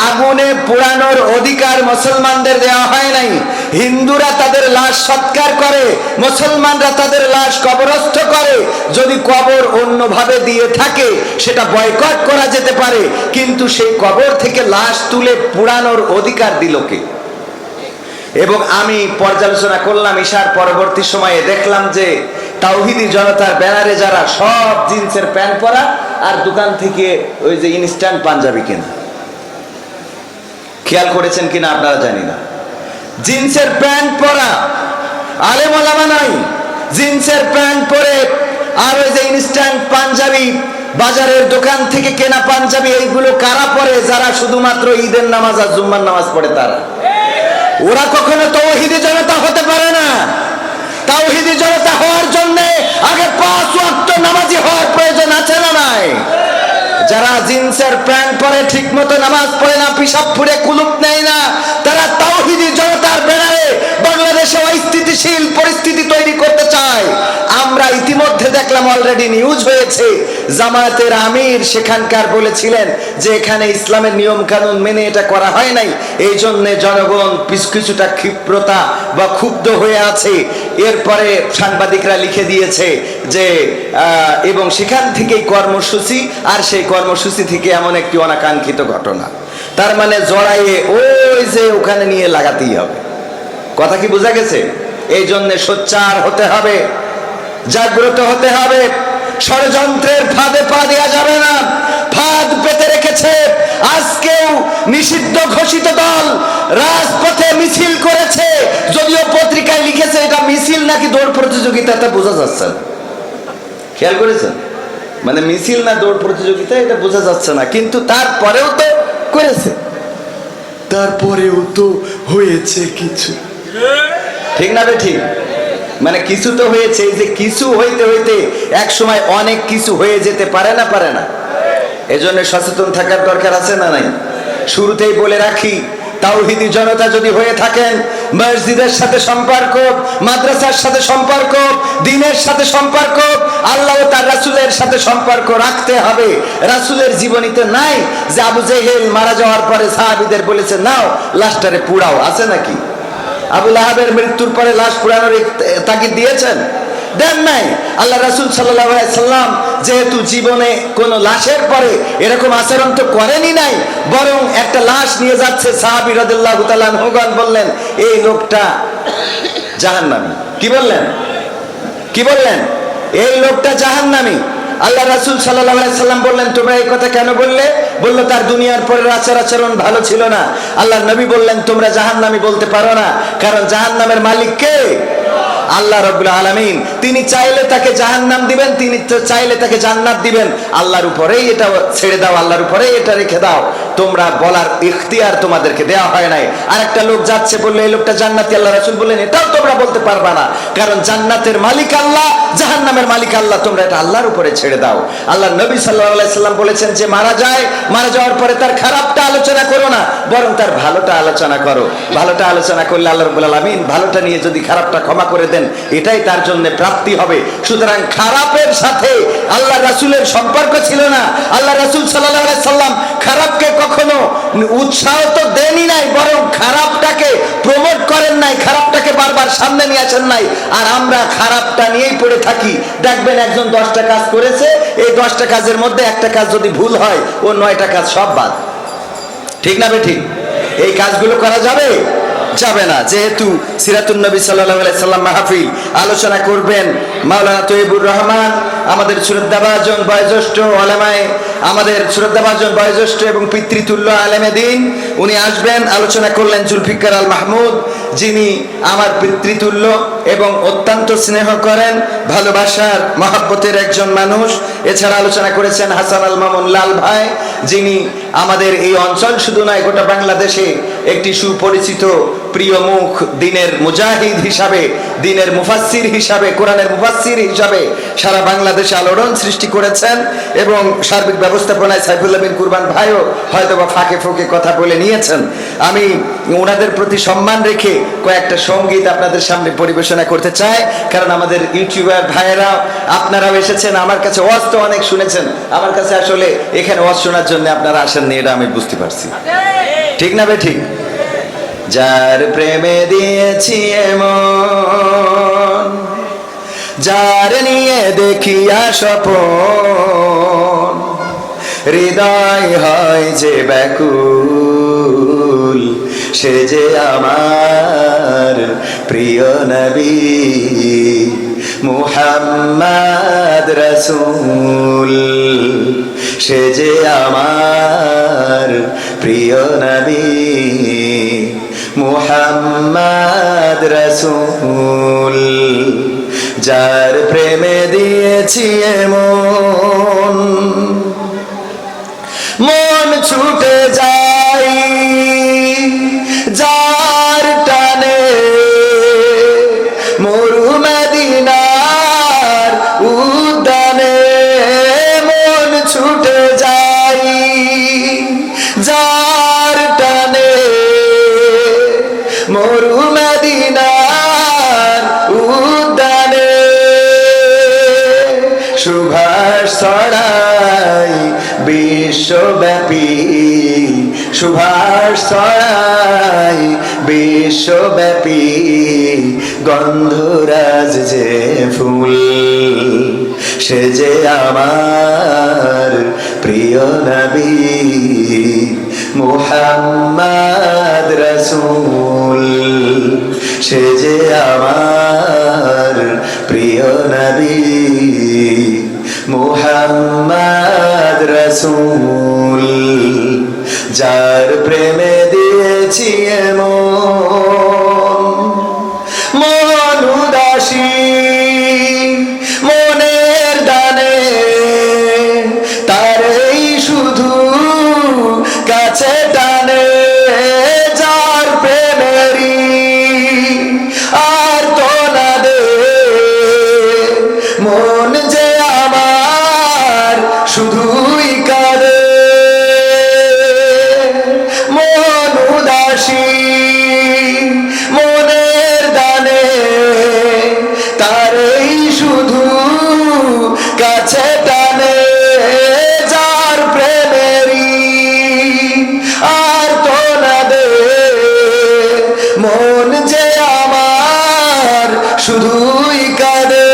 আগুনে পোড়ানোর অধিকার মুসলমানদের দেওয়া হয় নাই। হিন্দুরা তাদের লাশ সৎকার করে, মুসলমানরা তাদের লাশ কবরস্থ করে। যদি কবর অন্যভাবে দিয়ে থাকে সেটা বয়কট করা যেতে পারে, কিন্তু সেই কবর থেকে লাশ তুলে পোড়ানোর অধিকার দিল কে? এবং আমি পর্যালোচনা করলাম ঈশার পরবর্তী সময়ে, দেখলাম যে তাওহীদি জনতার ব্যানারে যারা সব জিন্সের প্যান্ট পরা আর দোকান থেকে ওই যে ইনস্ট্যান্ট পাঞ্জাবি কেনা। খেয়াল করেছেন কিনা আপনারা জানি না। জিন্সের প্যান্ট পরা, আলেম ওলামা নাই, জিন্সের প্যান্ট পরে আর ওই যে ইনস্ট্যান্ট পাঞ্জাবি, বাজারের দোকান থেকে কেনা পাঞ্জাবি, এইগুলো কারা পরে? যারা শুধুমাত্র ঈদের নামাজ আর জুম্মার নামাজ পড়ে তারা। ওরা কখনো তাওহীদি জনতা হতে পারে না। তাওহীদি জনতা হওয়ার জন্য আগে 5 ওয়াক্ত নামাজি হওয়ার প্রয়োজন আছে না নাই? যারা জিন্সের প্যান্ট পরে, ঠিক মতো নামাজ পড়ে না, পিশাব ফুড়ে কুলুপ নেয় না, তারা তাওহীদি জনতার ব্যানারে বাংলাদেশে অস্থিতিশীল পরিস্থিতি তৈরি করতে চায়। আমরা ইতিমধ্যে দেখলাম, অলরেডি নিউজ হয়েছে, জামায়াতের আমির সেখানকার বলেছিলেন যে এখানে ইসলামের নিয়ম কানুন মেনে এটা করা হয় নাই, এই জন্য জনগণ কিছুটা ক্ষিপ্রতা বা ক্ষুব্ধ হয়ে আছে। এরপরে সাংবাদিকরা লিখে দিয়েছে যে এবং সেখান থেকেই কর্মসূচি, আর সেই কর্মসূচি থেকে এমন একটি অনাকাঙ্ক্ষিত ঘটনা। তার মানে জড়াইয়ে ওই যে ওখানে নিয়ে লাগাতেই হবে। কথা কি বোঝা গেছে? এই জন্য সোচ্চার হতে হবে, জাগ্রত হতে হবে। ষড়যন্ত্রের ফাঁদে পা দেওয়া যাবে না। ফাঁদ পেতে রেখেছে। আজকেও নিষিদ্ধ ঘোষিত দল রাজপথে মিছিল করেছে, যদিও পত্রিকায় লিখেছে এটা মিছিল নাকি দৌড় প্রতিযোগিতা, তা বোঝা যাচ্ছে না। খেয়াল করেছেন? মানে মিছিল না দৌড় প্রতিযোগিতা এটা বোঝা যাচ্ছে না, কিন্তু তারপরেও তো করেছে, তারপরেও তো হয়েছে কিছু। ঠিক না ঠিক? মানে কিছু তো হয়েছে। এই যে কিছু হইতে হইতে এক সময় অনেক কিছু হয়ে যেতে পারে না, পারে না? এজন্য সচেতন থাকার দরকার আছে না নাই? শুরুতেই বলে রাখি, তাওহীদি জনতা যদি হয়ে থাকেন, মসজিদের সাথে সম্পর্ক, মাদ্রাসার সাথে সম্পর্ক, দ্বীনের সাথে সম্পর্ক, আল্লাহ ও তার রাসূলের সাথে সম্পর্ক রাখতে হবে। রাসূলের জীবনীতে নাই যে আবু জেহেল মারা যাওয়ার পরে সাহাবীদের বলেছে নাও লাশটারে পুড়াও, আছে নাকি? আবু লাহাবের মৃত্যুর পরে লাশ পুড়ানোর তাগিদ দিয়েছেন? দেন নাই। আল্লাহ রাসূল সাল্লাল্লাহু আলাইহি সাল্লাম যেহেতু জীবনে কোন লাশের পরে এরকম আচরণ তো করেনি নাই, বরং একটা লাশ নিয়ে যাচ্ছে, সাহাবী রাদিয়াল্লাহু তাআলা আনহুগণ বললেন এই লোকটা জাহান্নামী। কি বললেন? কি বললেন? এই লোকটা জাহান্নামী। আল্লাহ রাসূল সাল্লাল্লাহু আলাইহি সাল্লাম বললেন তোমরা এই কথা কেন বললে? বলল তার দুনিয়ার পরের আচরণ ভালো ছিল না। আল্লাহর নবী বললেন তোমরা জাহান্নামী বলতে পারো না, কারণ জাহান্নামের মালিক কে? আল্লাহ রাব্বুল আলামিন। তিনি চাইলে তাকে জাহান্নাম দিবেন, তিনি চাইলে তাকে জান্নাত দিবেন। আল্লাহর উপরেই এটা ছেড়ে দাও, আল্লাহর উপরেই এটা রেখে দাও। তোমরা বলার ইখতিয়ার তোমাদেরকে দেওয়া হয় নাই। আর একটা লোক যাচ্ছে, বললে এই লোকটা জান্নাতি, আল্লাহ রাসূল বললেন এটাও তোমরা বলতে পারবা না, কারণ জান্নাতের মালিক আল্লাহ, জাহান্নামের মালিক আল্লাহ, তোমরা এটা আল্লাহর উপরে ছেড়ে দাও। আল্লাহর নবী সাল্লাল্লাহু আলাইহি সাল্লাম বলেছেন যে মারা যায়, মারা যাওয়ার পরে তার খারাপটা আলোচনা করো না, বরং তার ভালোটা আলোচনা করো। ভালোটা আলোচনা করলে আল্লাহ রাব্বুল আলামিন ভালোটা নিয়ে যদি খারাপটা ক্ষমা করে দেন, এটাই তার জন্য প্রাপ্তি হবে। সুতরাং খারাপের সাথে আল্লাহ রাসূলের সম্পর্ক ছিল না। আল্লাহ রাসূল সাল্লাল্লাহু আলাইহি সাল্লাম খারাপকে কখনো উৎসাহ তো দেনই নাই, বরং খারাপটাকে প্রমোট করেন নাই, খারাপটাকে বারবার সামনে নিয়ে আসেন নাই। আর আমরা খারাপটা নিয়েই পড়ে থাকি। দেখবেন একজন 10টা কাজ করেছে, এই 10টা কাজের মধ্যে একটা কাজ যদি ভুল হয়, ও 9টা কাজ সব বাদ। ঠিক না ঠিক? এই কাজগুলো করা যাবে? যাবে না। যেহেতু সিরাতুন নবী সাল্লাল্লাহু আলাইহি সাল্লাম মাহফিল আলোচনা করবেন মাওলানা তৈয়বুর রহমান, আমাদের শ্রদ্ধাভাজন বয়োজ্যেষ্ঠ ওলামায়ে, আমাদের শ্রদ্ধাভাজন বয়োজ্যেষ্ঠ এবং পিতৃতুল্য আলেমে দ্বীন, উনি আসবেন। আলোচনা করলেন জুলফিকার আল মাহমুদ, যিনি আমার পিতৃতুল্য এবং অত্যন্ত স্নেহ করেন, ভালোবাসার মহব্বতের একজন মানুষ। এছাড়া আলোচনা করেছেন হাসান আল মামুন লাল ভাই, যিনি আমাদের এই অঞ্চল শুধু নয় গোটা বাংলাদেশে একটি সুপরিচিত প্রিয় মুখ, দ্বীনের মুজাহিদ হিসাবে, দ্বীনের মুফাসসির হিসাবে, কোরআনের মুফাসসির হিসাবে সারা বাংলাদেশে আলোড়ন সৃষ্টি করেছেন। এবং সার্বিক ব্যবস্থাপনায় সাইফুল্লাহ বিন কুরবান ভাইও হয়তোবা ফাঁকে ফোঁকে কথা বলে নিয়েছেন। আমি ওনাদের প্রতি সম্মান রেখে কয়েকটা সঙ্গীত আপনাদের সামনে পরিবেশনা করতে চাই, কারণ আমাদের ইউটিউবার ভাইয়েরা আপনারাও এসেছেন, আমার কাছে ওয়াজ তো অনেক শুনেছেন, আমার কাছে আসলে এখানে ওয়াজ শোনার জন্য আপনারা আসেননি, এটা আমি বুঝতে পারছি। ঠিক না বেঠিক? যার প্রেমে দিয়েছি এমন, যার নিয়ে দেখিয়া স্বপন, হৃদয় হয় যে ব্যাকুল, সে যে আমার প্রিয় নবী মুহাম্মদ রাসূল, সে যে আমার প্রিয় নবী মুহাম্মদ রাসূল। যার প্রেমে দিয়েছি এমন, মন ছুটে যাই যার টানে, মরু মদিনার উদ্যানে, মন ছুটে যাই যার টানে, মরু মদিনার উদ্যানে, সুভাষ ছড়াই বিশ্বব্যাপী, সুভাষ ছড়াই বিশ্বব্যাপী, গন্ধরাজ যে ফুল, সে যে আমার প্রিয় নবী মুহাম্মদ রাসূল, সে যে আমার প্রিয় নবী মুহাম্মদ রাসূল। যার প্রেমে দিয়েছি এমন, মন উদাসী মনের দানে, তারই শুধু কাছে টানে, যার প্রেমেরই আর তো না দে, মন যে আমার শুধুই কাঁদে, মন উদাসী মনের দানে, তারই শুধু কাছে টানে, যার প্রেমেরই আর তো না দে, মন যে আমার শুধুই কাঁদে।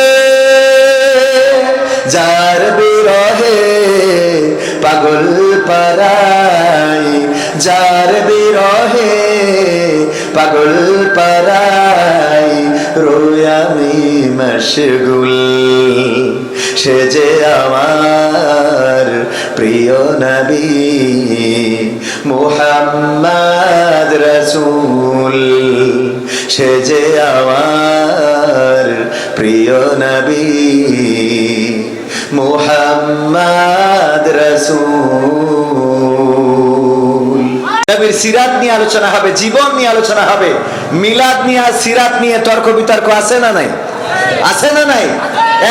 যার বিরহে পাগল পারাই, যার বিরহে পাগল পারাই, রোই আমি মশগুল, সে যে আমার প্রিয় নবী মুহাম্মদ রাসূল, সে যে আমার প্রিয় নবী মুহাম্মদ রাসূল। নবীর সিরাত নিয়ে আলোচনা হবে, জীবন নিয়ে আলোচনা হবে। মিলাদ নিয়ে আর সিরাত নিয়ে তর্ক বিতর্ক আছে না নাই? আছে না নাই?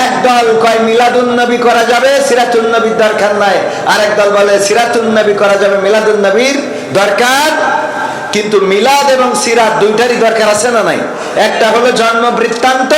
একদল কয় মিলাদুন নবী করা যাবে, সিরাতুন নবীর দরকার নাই। আরেক দল বলে সিরাতুন নবী করা যাবে, মিলাদুন নবীর দরকার। কিন্তু মিলাদ এবং সিরাত দুইটারই দরকার আছে না নাই? একটা হলো জন্ম বৃত্তান্ত,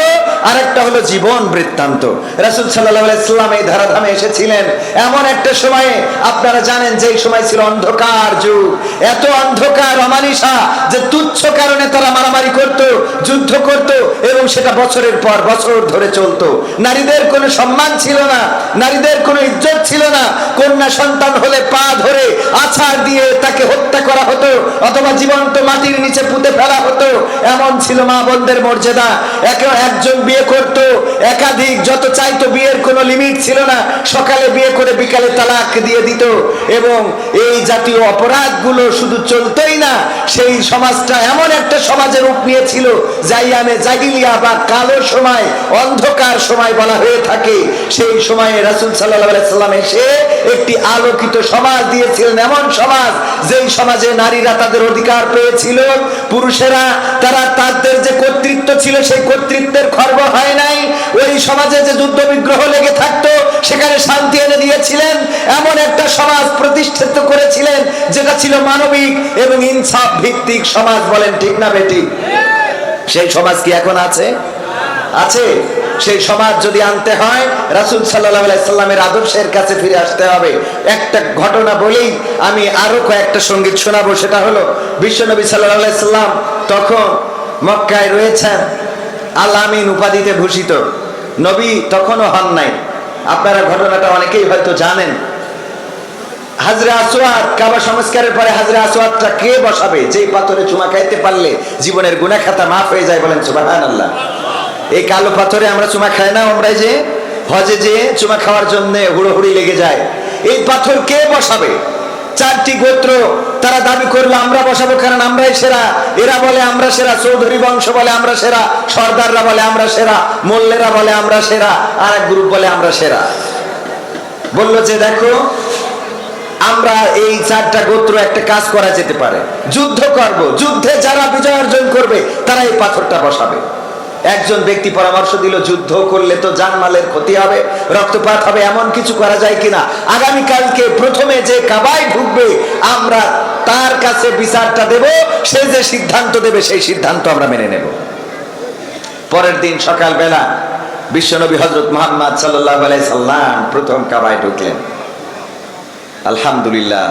আরেকটা হলো জীবন বৃত্তান্ত। রাসূল সাল্লাল্লাহু আলাইহি সাল্লাম এই ধারাধামে এসেছিলেন এমন একটা সময়ে, আপনারা জানেন যে এই সময় ছিল অন্ধকার যুগ, এত অন্ধকার অমানিসা যে তুচ্ছ কারণে তারা মারামারি করত, যুদ্ধ করত, এবং সেটা বছরের পর বছর ধরে চলতো। নারীদের কোনো সম্মান ছিল না, নারীদের কোনো ইজ্জত ছিল না। কন্যা সন্তান হলে পা ধরে আছাড় দিয়ে তাকে হত্যা করা হতো, অথবা জীবন্ত মাটির নিচে পুঁতে ফেলা হতো। এমন ছিল মা বোনদের মর্যাদা। একজন বিয়ে করত, একাধিক যত চাইতো, বিয়ের কোনো লিমিট ছিল না। সকালে বিয়ে করে বিকালে তালাক দিয়ে দিত। এবং এই জাতীয় অপরাধগুলো শুধু চলতোই না, সেই সমাজটা এমন একটা সমাজের রূপ নিয়েছিল, জাইয়ামে জাহিলিয়া বা কালো সময়, অন্ধকার সময় বলা হয়ে থাকে। সেই সময়ে রাসূল সাল্লাল্লাহু আলাইহি সাল্লাম এসে একটি আলোকিত সমাজ দিয়েছিলেন, এমন সমাজ যেই সমাজে নারীরা তাদের অধিকার পেয়েছিল। পুরুষেরা তারা তাদের যে কর্তৃত্ব ছিল সেই কর্তৃত্বের খর্ব হয় নাই। ওই সমাজে যে যুদ্ধ বিগ্রহ লেগে থাকতো সেখানে শান্তি এনে দিয়েছিলেন। এমন একটা সমাজ প্রতিষ্ঠিত করেছিলেন যেটা ছিল মানবিক এবং ইনসাফ ভিত্তিক সমাজ। বলেন ঠিক না বেঠিক? সেই সমাজ কি এখন আছে? আছে? সেই সমাজ যদি আনতে হয় রাসূল সাল্লাল্লাহু আলাইহি সাল্লামের আদর্শের কাছে ফিরে আসতে হবে। একটা ঘটনা বলেই আমি আরো কয়েকটা সঙ্গীত শোনাবো। সেটা হলো বিশ্বনবী সাল্লাল্লাহু আলাইহি সাল্লাম তখন মক্কায় রয়েছেন, আল আমিন উপাধিতে ভূষিত। নবী তখনও হন নাই। আপনারা ঘটনাটা অনেকেই হয়তো জানেন। হাজরে আসওয়াদ, কাবা সংস্কারের পরে হাজরে আসওয়াদটা কে বসাবে? যেই পাথরে চুমা খাইতে পারলে জীবনের গুনাহ খাতা মাফ হয়ে যায়, বলেন সুবহানাল্লাহ। এই কালো পাথরে আমরা চুমা খাই না, আমরা যে হজে যে চুমা খাওয়ার জন্য হুড়োহুড়ি লেগে যায়। এই পাথর কে বসাবে? চারটি গোত্র তারা দাবি করলো আমরা বসাবো, কারণ আমরাই সেরা। এরা বলে আমরা সেরা, চৌধুরী বংশ বলে আমরা সেরা, সর্দাররা বলে আমরা সেরা, মোল্লেরা বলে আমরা সেরা, আর এক গ্রুপ বলে আমরা সেরা। বললো যে দেখো, আমরা এই চারটা গোত্র একটা কাজ করা যেতে পারে, যুদ্ধ করব, যুদ্ধে যারা বিজয় অর্জন করবে তারা এই পাথরটা বসাবে। একজন ব্যক্তি পরামর্শ দিল, যুদ্ধ করলে তো জানমালের ক্ষতি হবে, রক্তপাত হবে, এমন কিছু করা যায় কিনা আগামীকালকে প্রথমে যে কাবায় ঢুকবে আমরা তার কাছে বিচারটা দেব, সে যে সিদ্ধান্ত দেবে সেই সিদ্ধান্ত আমরা মেনে নেব। পরের দিন সকালবেলা বিশ্বনবী হযরত মুহাম্মদ সাল্লাল্লাহু আলাইহি সাল্লাম প্রথম কাবায় ঢুকলেন। আলহামদুলিল্লাহ,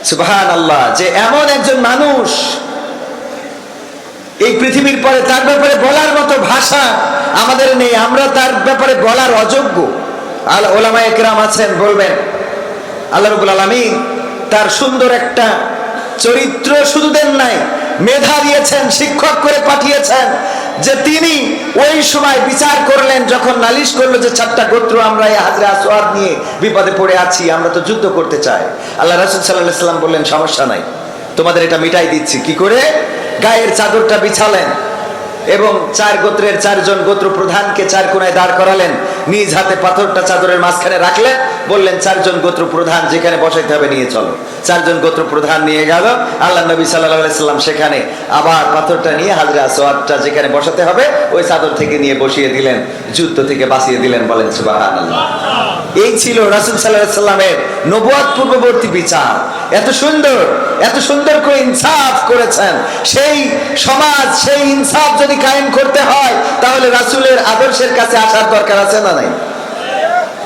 সুবহানাল্লাহ, যে এমন একজন মানুষ এই পৃথিবীর পরে তার ব্যাপারে বলার মতো ভাষা আমাদের নেই, আমরা তার ব্যাপারে বলার অযোগ্য। আল ওলামায়ে কেরাম আছেন, বলবেন আল্লাহ রাব্বুল আলামিন তার সুন্দর একটা চরিত্র শুধু দেন নাই, মেধা দিয়েছেন, শিক্ষক করে পাঠিয়েছেন, যে তিনি ওই সময় বিচার করলেন, যখন নালিশ করলো যে চারটা গোত্র আমরা এই হাজরে আসওয়াদ নিয়ে বিপদে পড়ে আছি, আমরা তো যুদ্ধ করতে চাই। আল্লাহ রাসূল সাল্লাল্লাহু আলাইহি সাল্লাম বললেন সমস্যা নাই, তোমাদের এটা মিটাই দিচ্ছি। কি করে? গায়ের চাদরটা বিছালেন এবং চার গোত্রের চারজন গোত্র প্রধানকে চার কোণায় দাঁড় করালেন, নিজ হাতে পাথরটা চাদরের মাঝখানে রাখলেন, বললেন চারজন গোত্র প্রধান যেখানে বসাইতে হবে নিয়ে চলো। চারজন গোত্র প্রধান নিয়ে গেল, আল্লাহ নবী সাল্লাল্লাহু আলাইহি সাল্লাম সেখানে আবার পাথরটা নিয়ে হাজরে আসওয়াদটা যেখানে বসাতে হবে ওই চাদর থেকে নিয়ে বসিয়ে দিলেন, যুদ্ধ থেকে বাঁচিয়ে দিলেন, বলেন সুবহানাল্লাহ। এই ছিল রাসূল সাল্লাল্লাহু আলাইহি সাল্লামের নবুয়ত পূর্ববর্তী বিচার। এত সুন্দর, এত সুন্দর করে ইনসাফ করেছেন। সেই সমাজ, সেই ইনসাফ যদি কায়েম করতে হয় তাহলে রাসূলের আদর্শের কাছে আসার দরকার আছে না নাই?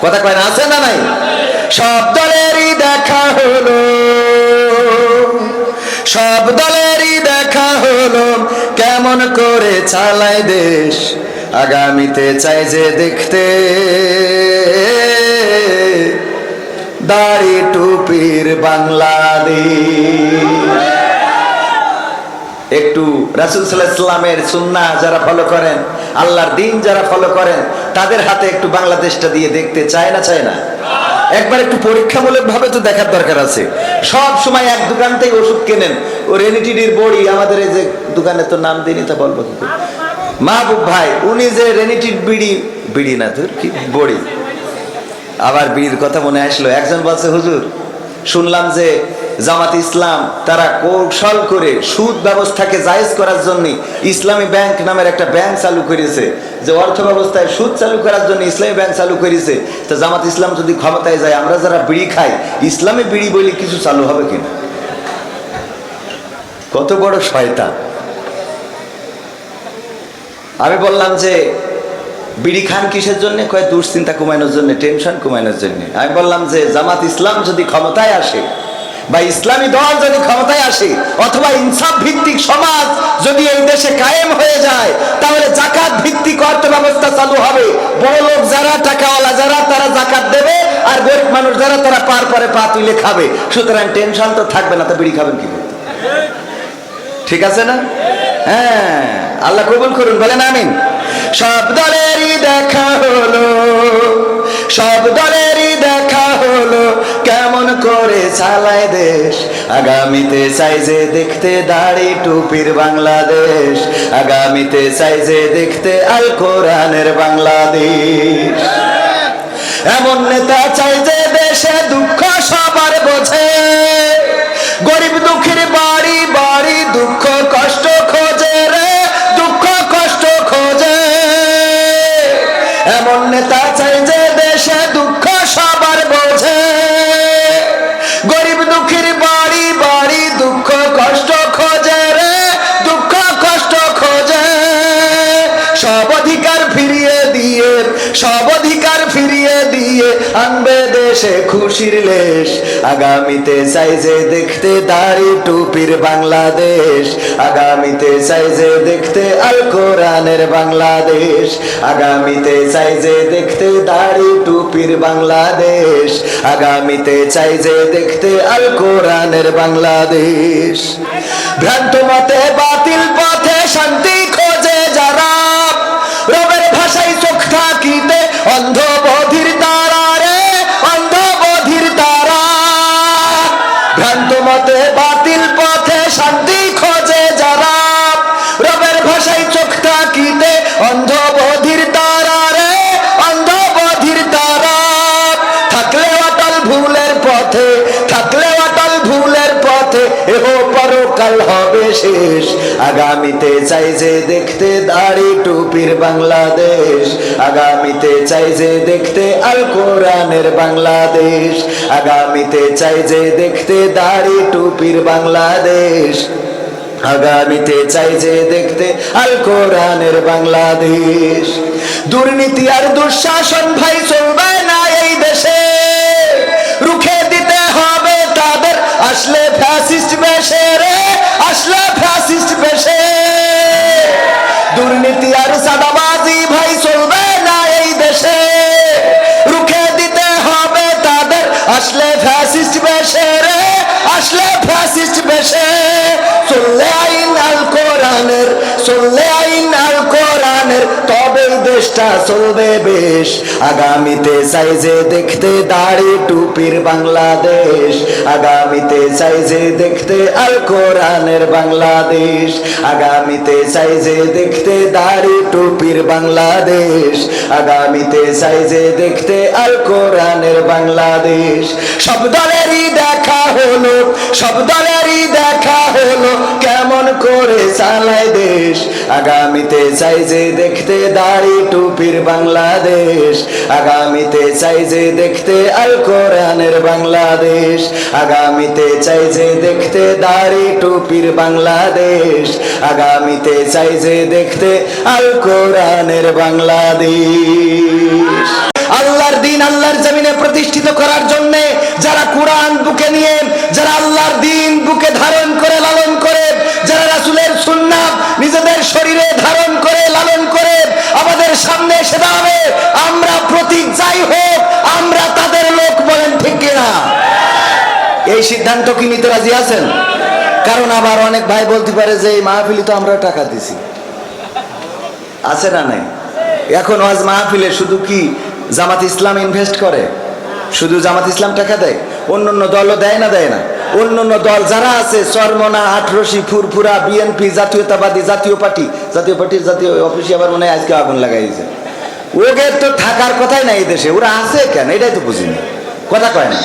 কথা কয় না, আছে না নাই? সব দলেরই দেখা হলো, সব দলেরই দেখা হলো, কেমন করে চালায় দেশ, আগামীতে চাই যে দেখতে দাড়ি টুপির বাংলাদেশ। একটু রাসূল সাল্লাল্লাহু আলাইহি সাল্লামের সুন্নাহ যারা ফলো করেন, আল্লাহর দ্বীন যারা ফলো করেন, তাদের হাতে একটু বাংলাদেশটা দিয়ে দেখতে চায় না, চায় না? একবার একটু পরীক্ষামূলক ভাবে তো দেখার দরকার আছে। সব সময় এক দোকান থেকে ওষুধ কেনেন, ও রেনিটিডির বড়ি, আমাদের এই যে দোকানে তো নাম দিইনি, তা বলবো কি? মাহবুব ভাই, উনি যে রেনিটিড বিড়ি, বিড়ি না তোর কি বড়ি, আবার বিড়ির কথা মনে আসলো। একজন বলছে, হুজুর শুনলাম যে জামাত ইসলাম তারা কৌশল করে সুদ ব্যবস্থাকে জায়েজ করার জন্য ইসলামী ব্যাংক নামের একটা ব্যাংক চালু করেছে, যে অর্থ ব্যবস্থায় সুদ চালু করার জন্য ইসলামী ব্যাংক চালু করেছে। তো জামাত ইসলাম যদি ক্ষমতায় যায়, আমরা যারা বিড়ি খাই, ইসলামী বিড়ি বলে কিছু চালু হবে কিনা? কত বড় শয়তান! আমি বললাম যে বিড়ি খান কিসের জন্য? কয় দুশ্চিন্তা কমানোর জন্য, টেনশন কমানোর জন্য। আমি বললাম যে জামাত ইসলাম যদি ক্ষমতায় আসে, বা ইসলামী দল যদি ক্ষমতায় আসে, অথবা ইনসাফ ভিত্তিক সমাজ যদি এই দেশে কায়েম হয়ে যায়, তাহলে যাকাত ভিত্তিক অর্থ ব্যবস্থা চালু হবে। বড় লোক যারা, টাকাওয়ালা যারা, তারা যাকাত দেবে, আর গরিব মানুষ যারা, তারা পার পরে পা তুলে খাবে। সুতরাং টেনশন তো থাকবে না। তো বিড়ি খাবেন কি করতে? ঠিক আছে না? হ্যাঁ, আল্লাহ কবুল করুন, বলেন আমিন। সব দলেরই দেখা হলো, সব দলেরই দেখা হলো, কেমন করে চালায় দেশ, আগামীতে চাই যে দেখতে দাড়ি টুপির বাংলাদেশ, আগামীতে চাই যে দেখতে আল কোরআনের বাংলাদেশ। এমন নেতা চাই যে দেশে দুঃখ সবার বোঝে, গরিব দুঃখের বাড়ি বাড়ি দুঃখ কষ্ট খোঁজে রে, দুঃখ কষ্ট খোঁজে। এমন নেতা চাই যে দেশে দুঃখ সবার বোঝে, গরিব দুঃখের বাড়ি বাড়ি দুঃখ কষ্ট খোঁজে রে, দুঃখ কষ্ট খোঁজে। সব অধিকার খুশির লেশ। আগামীতে চাই যে দেখতে দাড়ি টুপির বাংলাদেশ, আগামীতে চাই যে দেখতে আল কোরআনের বাংলাদেশ, আগামীতে চাই যে দেখতে দাড়ি টুপির বাংলাদেশ, আগামীতে চাই যে দেখতে আল কোরআনের বাংলাদেশ। ভ্রান্ত মতে বাতিল পথে শান্তি খোঁজে যারা, রবের ভাষায় চোখ থাকিতে অন্ধ বধির তারা রে, অন্ধ বধির তারা। ভ্রান্ত মতে বাতিল পথে শান্তি খোঁজে যারা, রবের ভাষায় চোখ থাকিতে অন্ধ বধির তারা রে, অন্ধ বধির তারা। থাকলে অটল ভুলের পথে, থাকলে অটল ভুলের পথে, এহ পরকাল হবে শেষ। আগামীতে চাই যে দেখতে দাড়ি টুপির বাংলাদেশ, আগামীতে চাই যে দেখতে আল কোরআনের বাংলাদেশ, আগামীতে চাই যে দেখতে দাড়ি টুপির বাংলাদেশ, আগামীতে চাই যে দেখতে আল কোরআনের বাংলাদেশ। দুর্নীতি আর দুঃশাসন ভাই চলবে না এই দেশে, রুখে দিতে হবে তাদের আসলে ফ্যাসিস্ট বেশে রে, আসলে ফ্যাসিস্ট বেশে। দুর্নীতি আর সাদাবাজি ভাই চলবে না এই দেশে, রুখে দিতে হবে তাদের আসলে ফ্যাসিস্ট বেশে রে, আসলে ফ্যাসিস্ট বেশে। চললে আইন আল কোরআনের, চললে আইন আল কোরআনের, তবেই দেশটা চলবে বেশ। আগামীতে চাই যে দেখতে দাড়ি টুপির বাংলাদেশ, আগামীতে চাই যে দেখতে আল কোরআনের বাংলাদেশ, আগামীতে চাই যে দেখতে দাড়ি টুপির বাংলাদেশ, আগামীতে চাই যে দেখতে আল কোরআনের বাংলাদেশ। সব দলেরই দেখা হলো, সব দলেরই দেখা হলো কেমন করে চালায় দেশ। আগামীতে চাই যে দেখতে দাড়ি টুপির বাংলাদেশ, আগামীতে চাই যে দেখতে আল কোরআনের বাংলাদেশ, আগামীতে চাই যে দেখতে দাড়ি টুপির বাংলাদেশ, আগামীতে চাই যে দেখতে আল কোরআনের বাংলাদেশ। আল্লাহর দিন আল্লাহর জমিনে প্রতিষ্ঠিত করার জন্য যারা কোরআন বুকে নিয়ে, যারা আল্লাহর দিন বুকে ধারণ করে লালন করে, যারা রাসূলের সুন্নাত নিজেদের শরীরে ধারণ করে লালন করে আমাদের সামনে এসে দাঁড়াবে, আমরা প্রতীক যাই হোক আমরা তাদের লোক, বলেন ঠিক কিনা? এই সিদ্ধান্ত কি নিতে রাজি আছেন? কারণ আবার অনেক ভাই বলতে পারে যে এই মাহফিলে তো আমরা টাকা দিছি, আছে না নাই? এখন ওয়াজ মাহফিলে শুধু কি জামাত ইসলাম ইনভেস্ট করে? শুধু জামাত ইসলাম টাকা দেয়? অন্য দলও দেয় না? দেয় না? অন্য দল যারা আছে, চরমনা, আটরশি, ফুরফুরা, বিএনপি, জাতীয়তাবাদী, জাতীয় পার্টির জাতীয় অফিসে আবার মনে হয় আজকে আগুন লাগাইছে। ওদের তো থাকার কথাই নাই এই দেশে, ওরা আছে কেন এটাই তো বুঝিনি, কথা কয় না।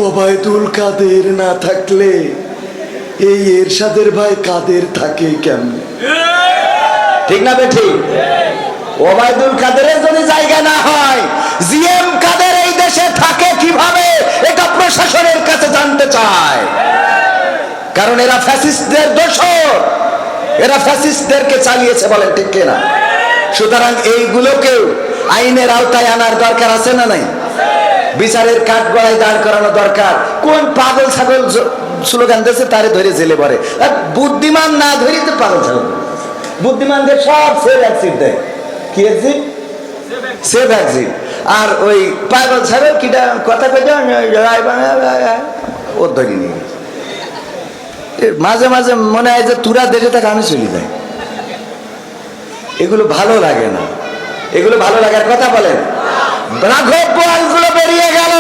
ওবায়দুল কাদের না থাকলে এই এরশাদের ভাই কাদের থাকে কেমন? ঠিক না বেঠিক? ওবায়দুল কাদেরের যদি জায়গা না হয়, জিএম কাদের এই দেশে থাকে কিভাবে, এটা প্রশাসনের কাছে জানতে চায়। কারণ এরা ফ্যাসিস্টদের দোসর, এরা ফ্যাসিস্টদেরকে চালিয়েছে, বলেন ঠিক কিনা? সুতরাং এইগুলোকে আইনের আওতায় আনার দরকার আছে না নাই? বিচারের কাঠগড়ায় দাঁড় করানো দরকার। কোন পাগল ছাগল স্লোগান দিয়েছে তারে ধরে জেলে পড়ে, বুদ্ধিমান না ধরি তো পাগল ছাগল। বুদ্ধিমানদের সব সেভ এক্সিট দেয়। কি এক্সিট? Save exit. আর ওই পাগল ছাগল কিটা কথা কইতে ও ধরি নিয়ে মাঝে মাঝে মনে হয় যে তুরা দেশে থাকে আমি চলে যাই। এগুলো ভালো লাগে না, এগুলো ভালো লাগার কথা বলেন। রাঘব বোয়ালগুলো বেরিয়ে গেল,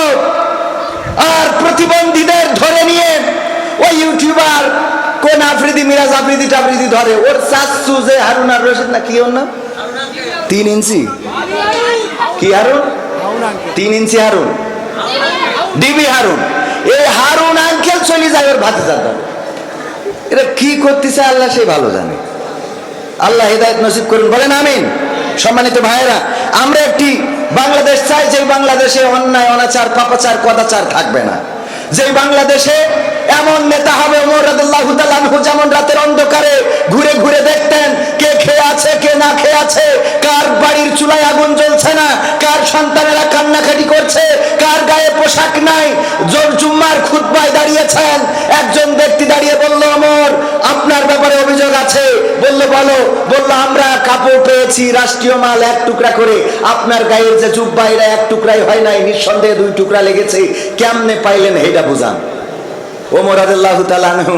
আর প্রতিবন্ধীদের ধরে নিয়ে ওই ইউটিউবার কোন আফ্রিদি, মিরাজ আফ্রিদি টাফ্রিদি ধরে। ওর চাচ্চু যে হারুন আর রশিদ না কি ওর নাম, 3 ইঞ্চি কি হারুন, 3 ইঞ্চি হারুন, ডিবি হারুন। এই হারুন আঙ্কেল চলে যায় ওর ভাতিজার দলে। এটা কি করতেছে আল্লাহ সেই ভালো জানে। আল্লাহ হেদায়েত নসিব করুন, বলেন আমিন। সম্মানিত ভাইয়েরা, আমরা একটি বাংলাদেশ চাই যে বাংলাদেশে অন্যায়, অনাচার, পাপাচার, কদাচার থাকবে না। যে বাংলাদেশে এমন নেতা হবে ওমর রাদিয়াল্লাহু তাআলা আনহু যেমন রাতের অন্ধকারে ঘুরে ঘুরে দেখতেন কে খেয়ে আছে কে না খেয়ে আছে, কার বাড়ির চুলায় আগুন জ্বলছে না, কার সন্তানেরা কান্নাকাটি করছে, কার গায়ে পোশাক নাই। জুম্মার খুতবায় দাঁড়িয়েছেন, একজন ব্যক্তি দাঁড়িয়ে বলল, ওমর আপনার ব্যাপারে অভিযোগ আছে। বললো বলো। বললো আমরা কাপড় পেয়েছি রাষ্ট্রীয় মাল 1 টুকরা করে, আপনার গায়ের যে জুব্বা এরা 1 টুকরাই হয় নাই, নিঃসন্দেহে 2 টুকরা লেগেছে, কেমনে পাইলেন এটা বুঝান। ওমর রাদিয়াল্লাহু তাআলা আনহু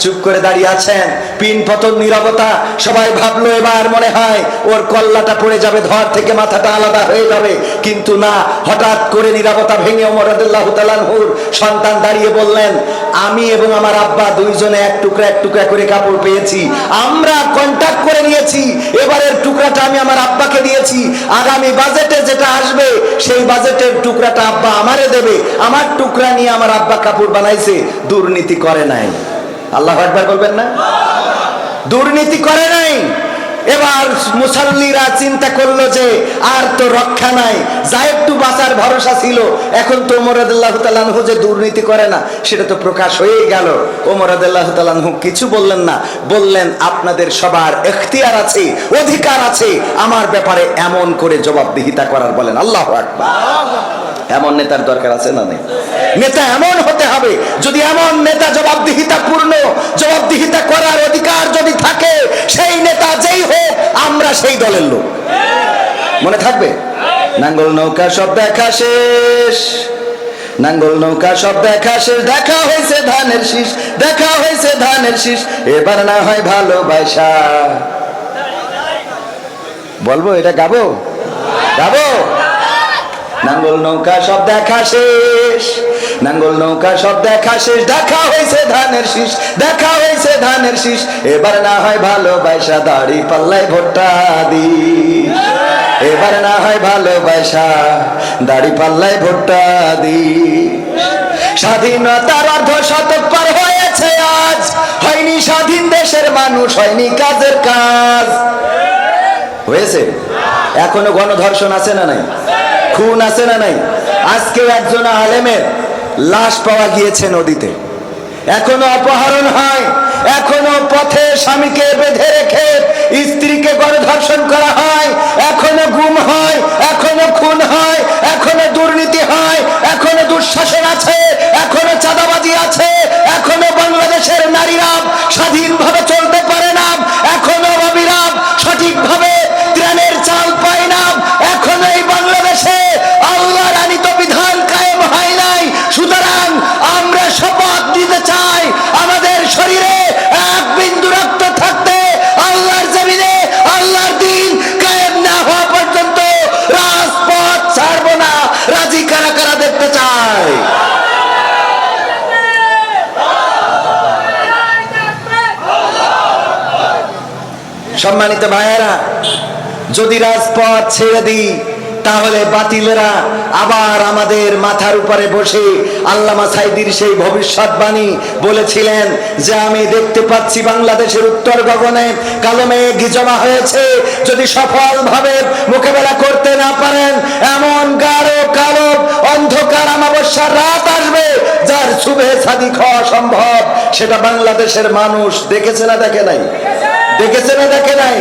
চুপ করে দাঁড়িয়ে আছেন, পিন পতন নীরবতা। সবাই ভাবলো এবার মনে হয় ওর কল্লাটা পড়ে যাবে, ধর থেকে মাথাটা আলাদা হয়ে যাবে, কিন্তু না, হঠাৎ করে নীরবতা ভেঙে ওমর রাদিয়াল্লাহু তাআলা আনহুর সন্তান দাঁড়িয়ে বললেন, আমি এবং আমার আব্বা দুইজনে 1 টুকরা করে কাপড় পেয়েছি, আমরা কন্ট্যাক্ট করে নিয়েছি, এবারের টুকরাটা আমি আমার আব্বাকে দিয়েছি, আগামী বাজেটে যেটা আসবে সেই বাজেটের টুকরাটা আব্বা আমারে দেবে, আমার টুকরা নিয়ে আমার আব্বা কাপড় বানাইছে, দুর্নীতি করে নাই। আল্লাহু আকবার বলবেন না? দুর্নীতি করে নাই। এবার মুসল্লিরা চিন্তা করলো যে আর তো রক্ষা নাই, যা একটু বাঁচার ভরসা ছিল, এখন তো ওমর রাদিয়াল্লাহু তাআলা আনহু যে দুর্নীতি করে না সেটা তো প্রকাশ হয়েই গেল। ওমর রাদিয়াল্লাহু তাআলা আনহু কিছু বললেন না, বললেন আপনাদের সবার এখতিয়ার আছে, অধিকার আছে আমার ব্যাপারে এমন করে জবাবদিহিতা করার। বলেন আল্লাহু আকবার। এমন নেতার দরকার আছে না নেই? নেতা এমন হতে হবে, যদি এমন নেতা জবাবদিহিতা পূর্ণ, জবাবদিহিতা করার অধিকার যদি থাকে, সেই নেতা যেই হোক আমরা সেই দলের লোক। মনে থাকবে? নাঙ্গল নৌকা সব দেখা শেষ, নাঙ্গল নৌকা সব দেখা শেষ, দেখা হয়েছে ধানের শীষ, দেখা হয়েছে ধানের শীষ, এবার না হয় ভালোবাসা। বলবো এটা গাবো? গাবো? নাঙ্গল নৌকা সব দেখা শেষ, নাঙ্গল নৌকা সব দেখা শেষ, দেখা হয়েছে ধানের শীষ, দেখা হয়েছে ধানের শীষ, এবার না হয় ভালোবাসা, দাড়ি পাল্লায় ভোটটা দিস, এবার না হয় ভালোবাসা, দাড়ি পাল্লায় ভোটটা দিস। স্বাধীনতার অর্ধ শতক পার হয়েছে আজ, হয়নি স্বাধীন দেশের মানুষ, হয়নি কাজের কাজ। হয়েছে? এখনো গণধর্ষণ আছে না নাই? খুন আছে না নাই? আজকে একজন আলেমের লাশ পাওয়া গিয়েছে নদীতে, এখনো অপহরণ হয়, এখনো পথে স্বামীকে বেঁধে রেখে স্ত্রীকে গণধর্ষণ করা হয়, এখনো গুম হয়, এখনো খুন হয়, এখনো দুর্নীতি হয়, এখনো দুঃশাসন আছে, এখনো চাঁদাবাজি আছে, এখনো বাংলাদেশের নারীরা স্বাধীনভাবে চলতে পারে না, এখনো বাবিরা সঠিকভাবে ত্রাণের চাল পায় না, এখনো এই বাংলাদেশে আল্লাহর আনীত বিধান কায়েম হয় নাই। সুতরাং আমরা শপথ দিতে চাই, আমাদের শরীরে 1 বিন্দু রক্ত থাকতে আল্লাহর জমিনে আল্লাহর দ্বীন কায়েম না হওয়া পর্যন্ত রাজপথ ছাড়বো না। রাজি কারা কারা দেখতে চাই? সম্মানিত ভাইয়েরা, যদি রাজপথ ছেড়ে দিই তাহলে বাতিলেরা আবার আমাদের মাথার উপরে বসে, আল্লামা সাঈদীর সেই ভবিষ্যৎবাণী বলেছিলেন যে আমি দেখতে পাচ্ছি বাংলাদেশের উত্তর গগনে কালো মেঘ জমা হয়েছে, যদি সফলভাবে মোকাবেলা করতে না পারেন এমন গাঢ় কালো অন্ধকার অমাবস্যার রাত আসবে যার শুভে সাদিক হওয়া সম্ভব। সেটা বাংলাদেশের মানুষ দেখেছে না দেখে নাই? দেখেছে না দেখে নাই?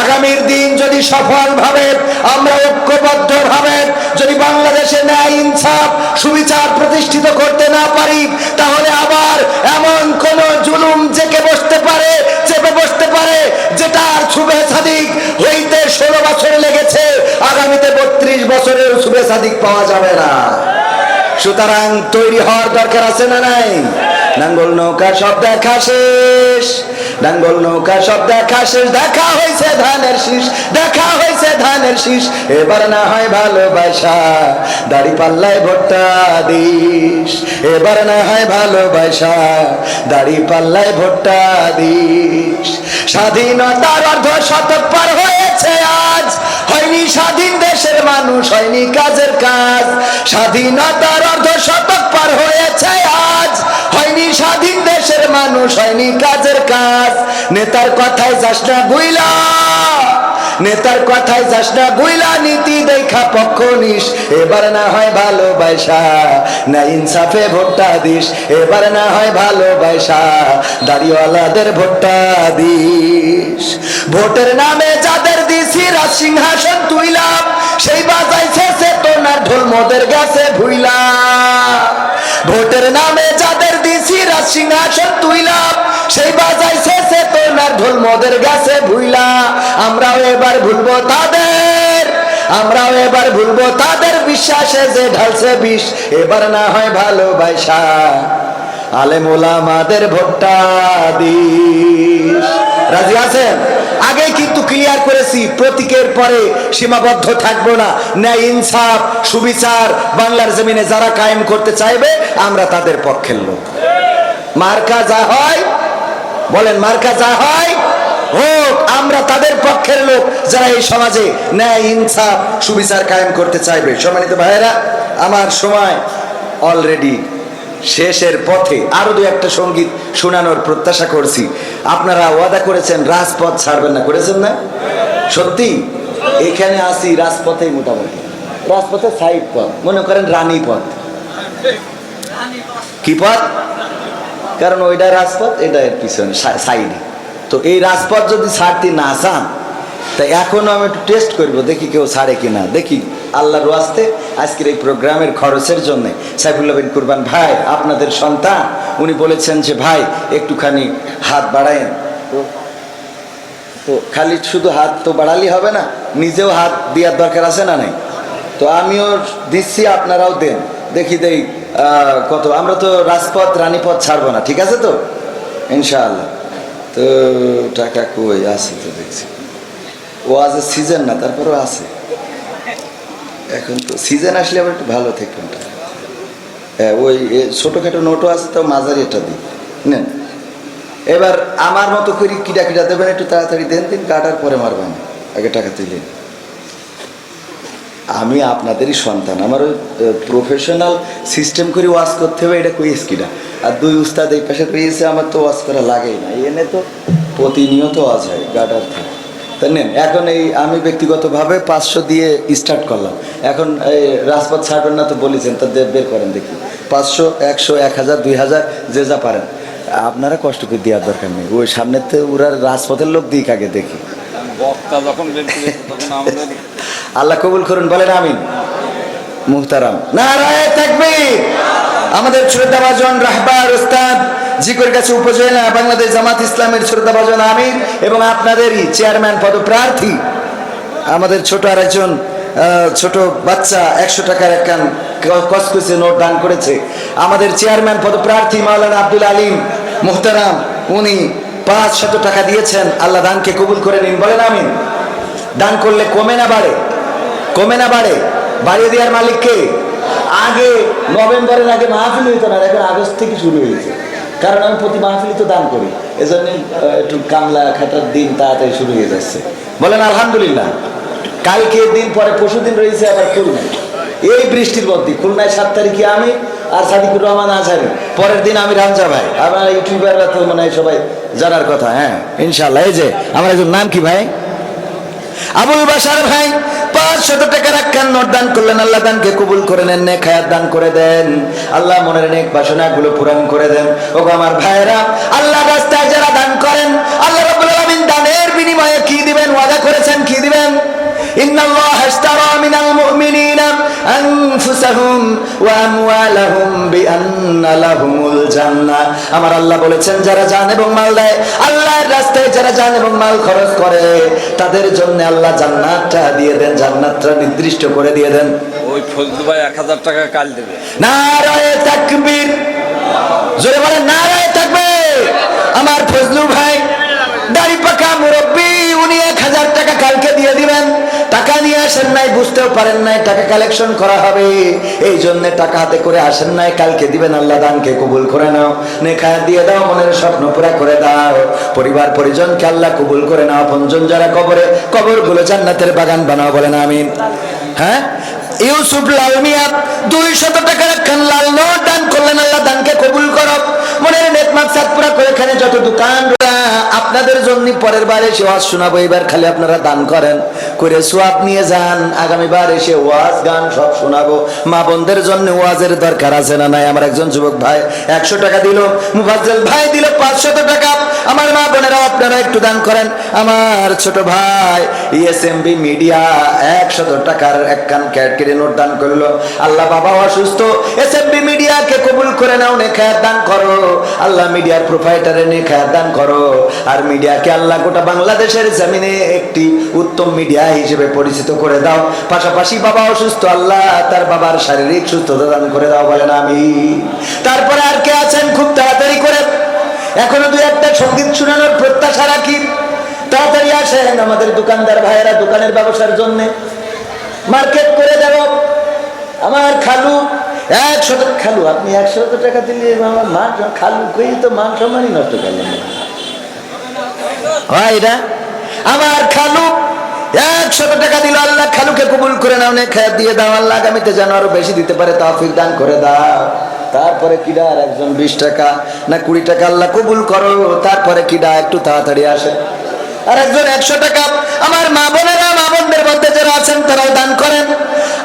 আগামীর দিন যদি সফলভাবে আমরা ঐক্যবদ্ধভাবে যদি বাংলাদেশে ন্যায় ইনসাফ সুবিচার প্রতিষ্ঠিত করতে না পারি, তাহলে আবার এমন কোন জুলুম জেকে বসতে পারে, চেপে বসতে পারে, যেটার শুভে সাদিক হইতে 16 বছর লেগেছে, আগামীতে 32 বছরের শুভে সাদিক পাওয়া যাবে না। সুতরাং তৈরি হওয়ার দরকার আছে না নাই? নাঙ্গল নৌকা সব দেখা শেষ, নাঙ্গল নৌকা সব দেখা শেষ, দেখা হয়েছে ধানের শীষ, দেখা হয়েছে ধানের শীষ, এবার না হয় ভালোবাসা, দাড়ি পাল্লায় ভোটটা দিস, এবার না হয় ভালোবাসা, দাড়ি পাল্লায় ভোটটা দিস। স্বাধীনতার অর্ধ শতক পার হয়েছে আজ, হয়নি স্বাধীন দেশের মানুষ, হয়নি কাজের কাজ। স্বাধীনতার অর্ধ শতক পার হয়েছে আজ, হয়নি স্বাধীন দেশের মানুষ, হয়নি কাজের কাজ। নেতার কথায় যাস না বুইলা, নেতার কথায় যাস না গুইলা, নীতি দেখা পক্ষ নিস, এবার না হয় ভালোবাসা, না ইনসাফে ভোটটা দিস, এবার না হয় ভালোবাসা, দাড়িওয়ালাদের ভোটটা দিস। ভোটের নামে যাদের দিছি রাজ সিংহাসন তুইলা, সেই বাজাইছে চেতনার ঢোল মোদের গেছে ভুইলা। ভোটের নামে যাদের দিছি রাজ সিংহাসন তুইলা, সেই বাজাইছে চেতনার ঢোল মোদের গেছে ভুইলা। আমরাও এবার ভুলবো তাদের, আমরাও এবার ভুলবো তাদের, বিশ্বাসে যে ঢালছে বিষ, এবার না হয় ভালোবাসা, আলেম ওলামাদের ভোটটা দিস। রাজি আছেন? আগে কিন্তু ক্লিয়ার করেছি, প্রতীকের পরে সীমাবদ্ধ থাকবো না। ন্যায় ইনসাফ সুবিচার বাংলার জমিনে যারা কায়েম করতে চাইবে, আমরা তাদের পক্ষের লোক। মার্কা যা হয়, বলেন মার্কা যা হয় হোক, আমরা তাদের পক্ষের লোক যারা এই সমাজে ন্যায় ইনসাফ সুবিচার কায়েম করতে চাইবে। সম্মানিত ভাইয়েরা, আমার সময় অলরেডি শেষের পথে। আরো দু একটা সঙ্গীত শোনানোর প্রত্যাশা করছি। আপনারা ওয়াদা করেছেন রাজপথ ছাড়বেন না, করেছেন না? সত্যি এখানে আসি রাজপথে, মোটামুটি রাজপথে সাইড পথ, মনে করেন রানী পথ। কি পথ? কারণ ওইটা রাজপথ, এটা এর পিছনে সাইডে। তো এই রাজপথ যদি ছাড়তে না চান, তা এখনো আমি একটু টেস্ট করবো, দেখি কেউ ছাড়ে কিনা। দেখি আল্লাহর ওয়াস্তে আজকের এই প্রোগ্রামের খরচের জন্য সাইফুল্লাহ বিন কুরবান ভাই, আপনাদের সন্তান, উনি বলেছেন যে ভাই একটুখানি হাত বাড়ায়েন। তো খালি শুধু হাত তো বাড়ালি হবে না, নিজেও হাত দেওয়ার দরকার আছে না নাই? তো আমিও দিচ্ছি, আপনারাও দেন, দেখি দেই কত। আমরা তো রাজপথ রানীপথ ছাড়বো না, ঠিক আছে তো ইনশাআল্লাহ। তো টাকা কই আছে তো দেখছি, ও আজ সিজন না, তারপরেও আছে। এখন তো সিজন আসলে আবার একটু ভালো থাকবেন। হ্যাঁ, ওই ছোটোখাটো নোটও আছে, তো মাঝারি এটা দিই নেন। এবার আমার মতো করি কিটা কিটা দেবেন, একটু তাড়াতাড়ি দেন, দিন কাটার পরে মারবেন, আগে টাকা তুলেন। আমি আপনাদেরই সন্তান, আমার ওই প্রফেশনাল সিস্টেম করে ওয়াশ করতে হবে, এটা কইস কিনা। আর দুই উস্তাদ এই পাশে পেয়েছে, আমার তো ওয়াশ করা লাগেই না, এনে তো প্রতিনিয়ত ওয়াশ হয় গাডার থেকে। তাই নেন, এখন এই আমি ব্যক্তিগতভাবে 500 দিয়ে স্টার্ট করলাম। এখন এই রাজপথ ছাড়বেন না তো বলেছেন, তা বের করেন দেখি। 500, 100, 1000, 2000, যে যা পারেন। আপনারা কষ্ট করে দেওয়ার দরকার নেই, ওই সামনের তো ওরা রাজপথের লোক দিক আগে দেখি। আল্লাহ কবুল করুন, বলেন আমিন। মুহতারাম, নারায়ে তাকবীর। আমাদের শ্রদ্ধাভাজন রাহবার ওস্তাদ জিকর কাছে উপজেলা বাংলাদেশ জামাত ইসলামের শ্রদ্ধাভাজন আমির এবং আপনাদেরই চেয়ারম্যান পদপ্রার্থী, আমাদের ছোট আর একজন ছোট বাচ্চা 100 টাকার একখান কসকসে নোট দান করেছে। আমাদের চেয়ারম্যান পদপ্রার্থী মাওলানা আব্দুল আলিম মুহতারাম, উনি 500 টাকা দিয়েছেন। আল্লাহ দানকে কবুল করে নিন, বলেন আমিন। দান করলে কমে না বাড়ে? কমে না বাড়ে? বাড়িয়ে দেওয়ার মালিককে। আগে নভেম্বরের আগে মাহফিল হইতো না, এখন আগস্ট থেকে শুরু হয়েছে। কারণ আমি প্রতি মাহফিলই তো দান করি, এজন্য একটু কামলা খাটার দিন তাড়াতাড়ি শুরু হয়ে যাচ্ছে। বলেন আলহামদুলিল্লাহ। কালকে দিন পরে পরশুদিন রয়েছে আবার খুলনায়, এই বৃষ্টির মধ্যে খুলনায় 7 তারিখে আমি আর সাদিকুর রহমান আজহারি, পরের দিন আমি রামজা ভাই। আমার ইউটিউবাররা তো মনে হয় সবাই জানার কথা। হ্যাঁ ইনশাল্লাহ। এই যে আমার একজন নাম কি ভাই, আবুল বাশার ভাই 500 টাকার একখান নোট দান করলেন। আল্লাহ দানকে কবুল করে নেন, নেক হায়াত দান করে দেন। আল্লাহ মনের নেক বাসনাগুলো পূরণ করে দেন। ওগো আমার ভাইরা, আল্লাহ রাস্তায় যারা দান করেন, আল্লাহ রাব্বুল আলামিন দানের বিনিময়ে কি দিবেন ওয়াদা করেছেন, কি দিবেন? ইন্নাল্লাহা ইশতারা মিনাল মুমিনিনা আনফুসাহুম ওয়া আমওয়ালাহুম বিআন্না লাহুমুল জান্নাহ। আমার আল্লাহ বলেছেন, যারা জান এবং মাল দেয়, আল্লাহর রাস্তায় যারা জান এবং মাল খরচ করে, তাদের জন্য আল্লাহ জান্নাতটা দিয়ে দেন, জান্নাতটা নির্দিষ্ট করে দিয়ে দেন। ওই ফজলু ভাই 1000 টাকা কাল দেবে। নারায়ে তাকবীর, জোরে বলেন নারায়ে তাকবীর। আমার ফজলু ভাই দাড়ি পাকা মুরব্বী, উনি 1000 টাকা কালকে দিয়ে দিবেন। টাকা নিয়ে আসেন নাই, বুঝতেও পারেন নাই টাকা কালেকশন করা হবে, এই জন্য টাকা হাতে করে আসেন নাই, কালকে দিবেন। আল্লাহ দানকে কবুল করে নাও, নেক হায়াত দিয়ে দাও, মনের স্বপ্ন পুরা করে দাও, পরিবার পরিজনকে আল্লাহ কবুল করে নাও। আপনজন যারা কবরে, কবরগুলো জান্নাতের বাগান বানাও, বলেন আমিন। হ্যাঁ, ইউসুফ লাল মিয়া 200 টাকার একখান লাল নোট দান করলেন। আল্লাহ দানকে কবুল করো, মনের নেক মাকসাদ পুরা করে। এখানে যত দোকান আপনাদের জন্য পরের বার এসে ওয়াজ শোনাবো, এবার খালি আপনারা দান করেন, করে সোয়াব নিয়ে যান। আগামীবার এসে ওয়াজ গান সব শোনাবো। মা বোনদের জন্য ওয়াজের দরকার আছে না নাই? আমার একজন যুবক ভাই 100 টাকা দিল, মুফাজ্জল ভাই দিল 500 টাকা। আমার মা বোনেরা আপনারা একটু দান করেন। আমার ছোট ভাই ইএসএমবি মিডিয়া 100 টাকার এক কান ক্যাটকেটে নোট দান করলো। আল্লাহ বাবা অসুস্থ, এসএমবি মিডিয়াকে কবুল করে নাও, নেখায়াত দান করো। আল্লাহ মিডিয়ার প্রোপাইটারে নেখায়াত দান করো। আর মিডিয়াকে আল্লাহ গোটা বাংলাদেশের জমিনে একটি উত্তম মিডিয়া হিসেবে পরিচিত করে দাও। পাশাপাশি বাবা অসুস্থ, আল্লাহ তার বাবার শারীরিক সুস্থতা দান করে দাও, বলেন আমি। তারপরে আর কে আছেন? খুব তাড়াতাড়ি করে, এখনো দুই একটা সঙ্গীত শোনানোর প্রত্যাশা রাখি। তাড়াতাড়ি আসেন আমাদের দোকানদার ভাইয়েরা, দোকানের ব্যবসার জন্য মার্কেট করে দেব। আমার খালু 100 খালু, আপনি 100 টাকা দিলে আমার মান, খালু কই তো মান সম্মানই নষ্ট করলেন ভাইরা। আমার খালু 100 টাকা দিল, আল্লাহ খালুকে কবুল করে নাও, নেখায়াত দিয়ে দাও। আল্লাহ আগামীতে যেন আরো বেশি দিতে পারে তৌফিক দান করে দাও। তারপরে কিডা আর একজন 20 টাকা না 20 টাকা আল্লাহ কবুল করো। তারপরে কিডা একটু তাড়াতাড়ি আসে আর একজন 100 টাকা। আমার মা বোনেরা, মা বোনদের মধ্যে যারা আছেন তারাও দান করেন।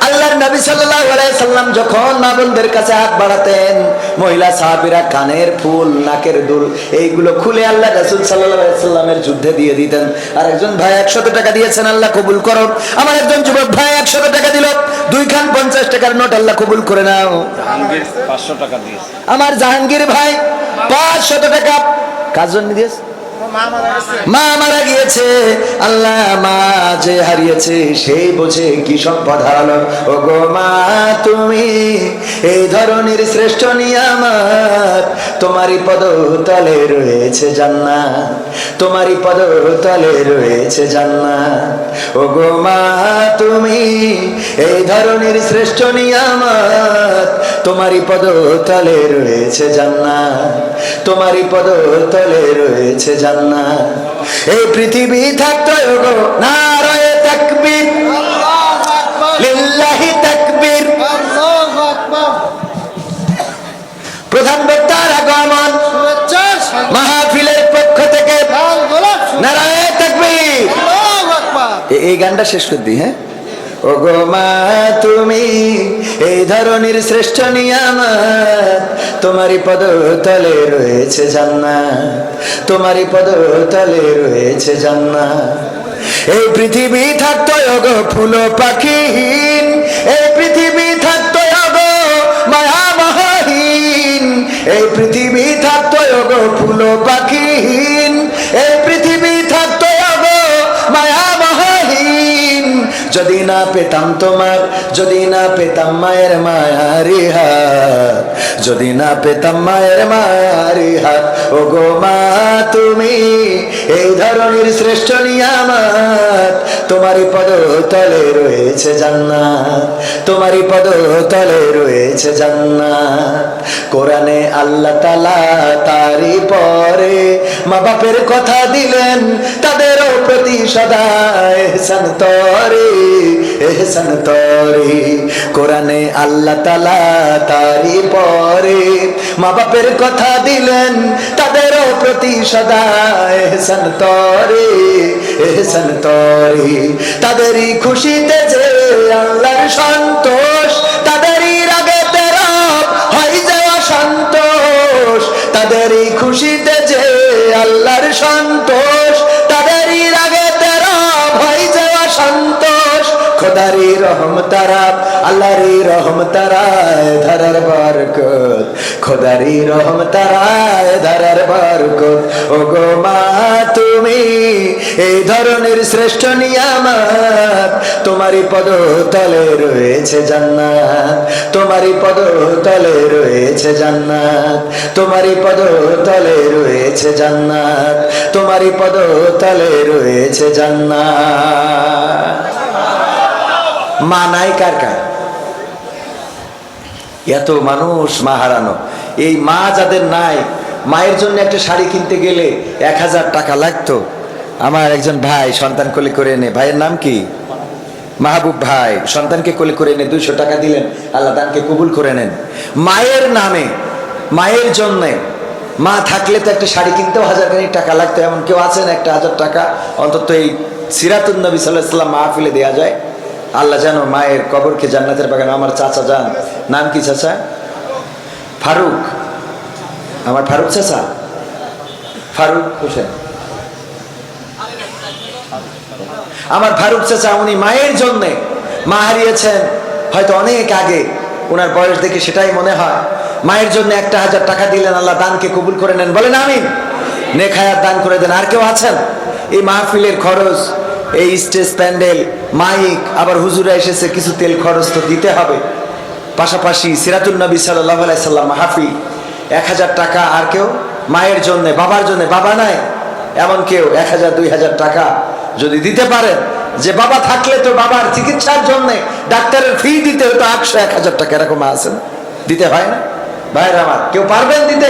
আল্লাহর নবী সাল্লাল্লাহু আলাইহি সাল্লাম যখন মা বোনদের কাছে হাত বাড়াতেন, মহিলা সাহাবীরা কানের ফুল, নাকের দুল এইগুলো খুলে আল্লাহ রাসূল সাল্লাল্লাহু আলাইহি সাল্লামের যুদ্ধে দিয়ে দিতেন। আর একজন ভাই 100 টাকা দিয়েছেন, আল্লাহ কবুল করো। আমার একজন যুবক ভাই 100 টাকা দিল, 2 খান 50 টাকার নোট, আল্লাহ কবুল করে নাও। জাহাঙ্গীর 500 টাকা দিয়েছে। আমার জাহাঙ্গীর ভাই 500 টাকা কার জন্য দিয়েছে? মা মারা গিয়েছে, আল্লাহ মা যে হারিয়েছে সেই বোঝে কি সম্পদ হারালো। ও গো মা, তুমি এই ধরনের শ্রেষ্ঠ নিয়ামত, তোমারই পদতলে রয়েছে জান্নাত, তোমারই পদতলে রয়েছে জান্নাত। ও গো মা, তুমি এই ধরনের শ্রেষ্ঠ নিয়ামত, তোমারই পদতলে রয়েছে জান্নাত, তোমারই পদতলে রয়েছে জান্নাত। এই পৃথিবী থাকতো গো নারায়ে তাকবীর, লিল্লাহি তাকবীর। প্রধান বক্তার আগমন, মাহফিলের পক্ষ থেকে নারায়ে তাকবীর। এই গানটা শেষ করে দিই। হ্যাঁ, ও গো মা, তুমি এই ধরনের শ্রেষ্ঠ নিয়ামত, তোমারই পদতলে রয়েছে জান্নাত, তোমারই পদতলে রয়েছে জান্নাত। এই পৃথিবী থাকতো গো ফুল পাখিহীন, এই পৃথিবী থাকতো গো মায়া মহাহীন, এই পৃথিবী থাকতো গো ফুল পাখিহীন, এই পৃথিবী থাকতো গো মায়া মহাহীন। যদি না পেতাম তোমার, যদি না পেতাম মায়ের মায়ারি হাত, যদি না পেতাম মায়ের মায়ারি হাত। ও গো মা, তুমি এই ধরনের শ্রেষ্ঠ নিয়ামত, তোমারই পদতলে রয়েছে জান্নাত, তোমারই পদতলে রয়েছে জান্নাত। কোরআনে আল্লাহ তাআলা তারই পরে মা বাপের কথা দিলেন, তাদেরও প্রতি সদা ইহসান তরে, ইহসান তরে। কোরআনে আল্লাহ তাআলা তারই পরে মা বাপের কথা দিলেন, তাদেরও প্রতি সদা ইহসান তরে, ইহসান তরে। তাদেরই খুশিতে যে আল্লাহর সন্তোষ, তাদেরই রাগেতে রব হয় যাওয়া সন্তোষ, তাদেরই খুশিতে যে আল্লাহর সন্তোষ, তাদেরই রাগেতে রব হয় যাওয়া সন্তোষ। খোদারি রহম তারা, আল্লাহরি রহম তারায় ধারার বরকত, খোদারি রহম তারায় ধারার বরকত। ও গো মা, তুমি এই ধরনের শ্রেষ্ঠ নিয়ামত, তোমারই পদতলে রয়েছে জান্নাত, তোমারই পদতলে রয়েছে জান্নাত, তোমারই পদতলে রয়েছে জান্নাত, তোমারই পদতলে রয়েছে জান্নাত। মা নাই কার কার? এত মানুষ মা হারানো। এই মা যাদের নাই, মায়ের জন্য একটা শাড়ি কিনতে গেলে 1000 টাকা লাগতো। আমার একজন ভাই সন্তান কোলে করে এনে, ভাইয়ের নাম কি? মাহবুব ভাই, সন্তানকে কোলে করে এনে 200 টাকা দিলেন, আল্লাহ দানকে কবুল করে নেন। মায়ের নামে, মায়ের জন্যে মা থাকলে তো একটা শাড়ি কিনতেও 1000 খানিক টাকা লাগতো, এমন কেউ আছেন 1000 টাকা অন্তত এই সিরাতুন নবী সাল্লাল্লাহু আলাইহি ওয়াসাল্লাম মাহফিলে দেয়া যায়? আল্লাহ যেন মায়ের কবরকে জান্নাতের বাগান। আমার চাচা যান, নাম কি চাচা? ফারুক, আমার ফারুক চাচা, ফারুক হোসেন, আমার ফারুক চাচা, উনি মায়ের জন্যে, মা হারিয়েছেন হয়তো অনেক আগে, ওনার বয়স দেখে সেটাই মনে হয়, মায়ের জন্য 1000 টাকা দিলেন। আল্লাহ দানকে কবুল করে নেন, বলেন আমিন। নেক হায়াত দান করে দেন। আর কেউ আছেন? এই মাহফিলের খরচ, এই স্টেজ প্যান্ডেল, মাইক, আবার হুজুরা এসেছে, কিছু তেল খরচ তো দিতে হবে। পাশাপাশি সিরাতুন নবী সাল্লাল্লাহু আলাইহি সাল্লাম মাহফিল, 1000 টাকা। আর কেউ মায়ের জন্য, বাবার জন্য, বাবা নাই এমন কেউ 1000 2000 টাকা যদি দিতে পারেন, যে বাবা থাকলে তো বাবার চিকিৎসার জন্য ডাক্তারের ফি দিতে হতো 800 1000 টাকা, এরকম আছে না? দিতে হয় না? ভাইরা আমার, কেউ পারবেন দিতে?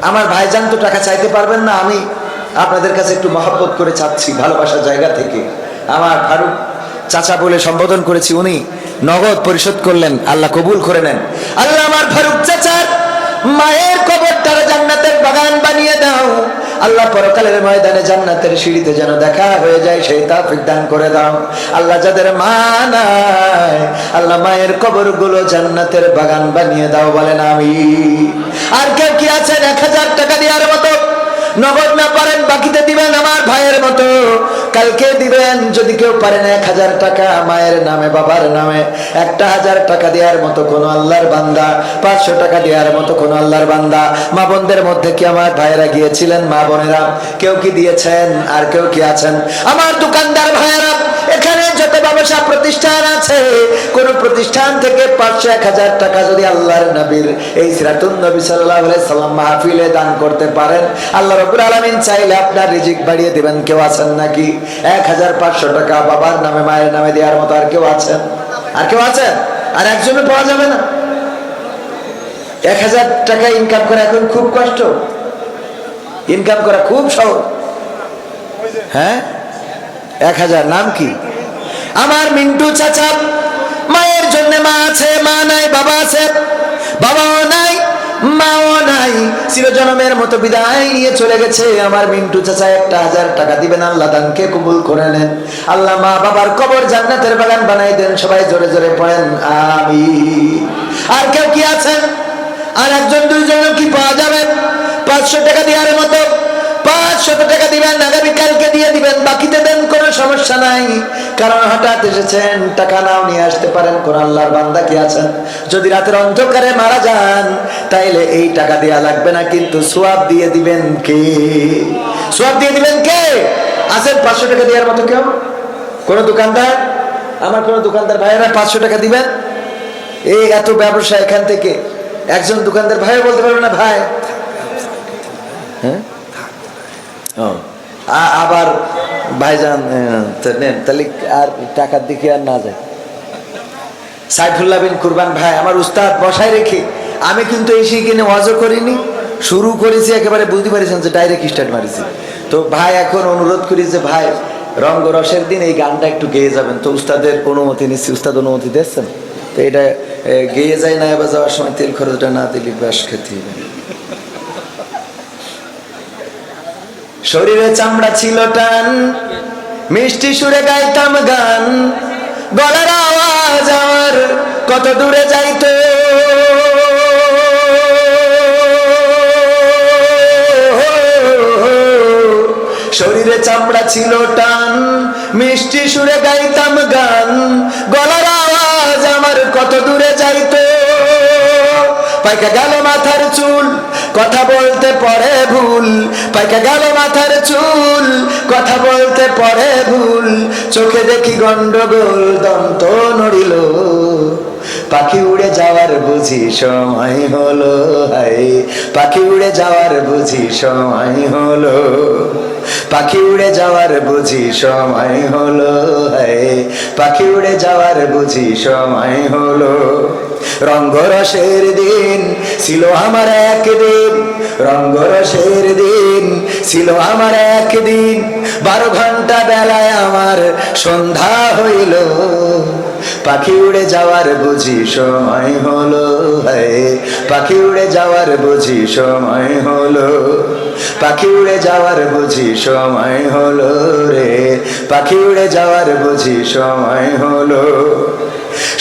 আমার ভাইজান তো টাকা চাইতে পারবেন না, আমি আপনাদের কাছে একটু মহব্বত করে চাচ্ছি, ভালোবাসার জায়গা থেকে। আমার ফারুক চাচা বলে সম্বোধন করেছি, উনি নগদ পরিশোধ করলেন, আল্লাহ কবুল করে নেন। আল্লাহ আমার ফারুক চাচার মায়ের কবরটার জান্নাতের বাগান বানিয়ে দাও। আল্লাহ পরকালের ময়দানে জান্নাতের সিঁড়িতে যেন দেখা হয়ে যায়, সেই তৌফিক দান করে দাও। আল্লাহ যাদের মা নাই, আল্লাহ মায়ের কবরগুলো জান্নাতের বাগান বানিয়ে দাও, বলেন আমিন। আর কেউ কি আছেন 1000 টাকা দেওয়ার মতো? নগদ না পারেন বাকিতে দিবেন, আমার ভাইয়ের মতো কালকে দিবেন। যদি কেউ পারেন 1000 টাকা মায়ের নামে, বাবার নামে, 1000 টাকা দেওয়ার মতো কোন আল্লাহর বান্দা, 500 টাকা দেওয়ার মতো কোন আল্লাহর বান্দা, মা বোনদের মধ্যে কি আমার ভাইয়েরা গিয়েছিলেন? মা বোনেরা কেউ কি দিয়েছেন? আর কেউ কি আছেন? আমার দোকানদার ভাইয়েরা, এখানে যত ব্যবসা প্রতিষ্ঠান আছে, কোন প্রতিষ্ঠান থেকে 500 1000 টাকা যদি আল্লাহর নবীর এই সিরাতুন নবী সাল্লাল্লাহু আলাইহি সাল্লাম মাহফিলে দান করতে পারেন, আল্লাহ রাব্বুল আলামিন চাইলে আপনার রিজিক বাড়িয়ে দিবেন। কেউ আছেন নাকি 1500 টাকা বাবার নামে, মায়ের নামে দেওয়ার মতো? আর কেউ আছেন? আর কেউ আছেন? আর একজনও পাওয়া যাবে না? 1000 টাকা ইনকাম করা এখন খুব কষ্ট, ইনকাম করা খুব সহজ। হ্যাঁ, 1000। নাম কি? আমার মিন্টু চাচা, মায়ের জন্য মা আছে, মা নাই, বাবা আছে, বাবাও নাই, মাও নাই, চিরজন্মের মতো বিদায় নিয়ে চলে গেছে। আমার মিন্টু চাচা 1000 টাকা দিবেন, আল্লাহ দানকে কবুল করে নেন। আল্লাহ মা বাবার কবর জান্নাতের বাগান বানাই দেন। সবাই জোরে জোরে পড়েন আমিন। আর কেউ কি আছেন? আর একজন দুইজন কি পাওয়া যাবে 500 টাকা দেওয়ার মতো? 500 টাকা দিবেন, আগামীকালকে দিয়ে দিবেন, বাকিতে দেন, কোনো সমস্যা নাই। কারণ হঠাৎ এসেছেন, টাকা নাও নিয়ে আসতে পারেন। কোন আল্লাহর বান্দা কি আছেন যদি রাতের অন্ধকারে মারা যান, তাইলে এই টাকা দেয়া লাগবে না, কিন্তু সওয়াব দিয়ে দিবেন কে? সওয়াব দিয়ে দিবেন কে? আছেন 500 টাকা দেওয়ার মতো কেউ? কোন দোকানদার? আমার কোন দোকানদার ভাইয়েরা 500 টাকা দিবেন? এই এত ব্যবসা, এখান থেকে একজন দোকানদার ভাই বলতে পারবে না ভাই? হ্যাঁ, আবার ভাইজান নেন, তাহলে আর টাকার দিকে আর না যায়। সাইফুল্লাহ বিন কুরবান ভাই, আমার উস্তাদ বসায় রেখে আমি কিন্তু এসে কিনে ওয়াজও করিনি, শুরু করেছি একেবারে, বুঝতে পারছেন যে ডাইরেক্ট স্টার্ট মারিছি। তো ভাই এখন অনুরোধ করি যে ভাই রঙ্গরসের দিন এই গানটা একটু গেয়ে যাবেন। তো উস্তাদের অনুমতি নিচ্ছি, উস্তাদ অনুমতি দিচ্ছেন? তো এটা গেয়ে যায় না, এবার যাওয়ার সময় তেল খরচটা না দিলে বাস খেতে হবে। শরীরে চামড়া ছিল টান, মিষ্টি সুরে গাইতাম গান, গলার আওয়াজ আমার কত দূরে যাইতো। শরীরে চামড়া ছিল টান, মিষ্টি সুরে গাইতাম গান, গলার আওয়াজ আমার কত দূরে যাইতো। পাইকা গেল মাথার চুল, কথা বলতে পড়ে ভুল, পাইকা গেল মাথার চুল, কথা বলতে পড়ে ভুল, চোখে দেখি গন্ডগোল, দন্ত নড়িল, পাখি উড়ে যাওয়ার বুঝি সময় হলো। হায়, পাখি উড়ে যাওয়ার বুঝি সময় হলো, পাখি উড়ে যাওয়ার বুঝি সময় হলো। হায়, পাখি উড়ে যাওয়ার বুঝি সময় হলো। রঙ্গরসের দিন ছিল আমার একদিন, রঙ্গরসের দিন ছিল আমার একদিন, 12 ঘন্টা বেলায় আমার সন্ধ্যা হইল, পাখি উড়ে যাওয়ার বুঝি সময় হলো, পাখি উড়ে যাওয়ার বুঝি সময় হলো, পাখি উড়ে যাওয়ার বুঝি সময় হলো রে, পাখি উড়ে যাওয়ার বুঝি সময় হলো।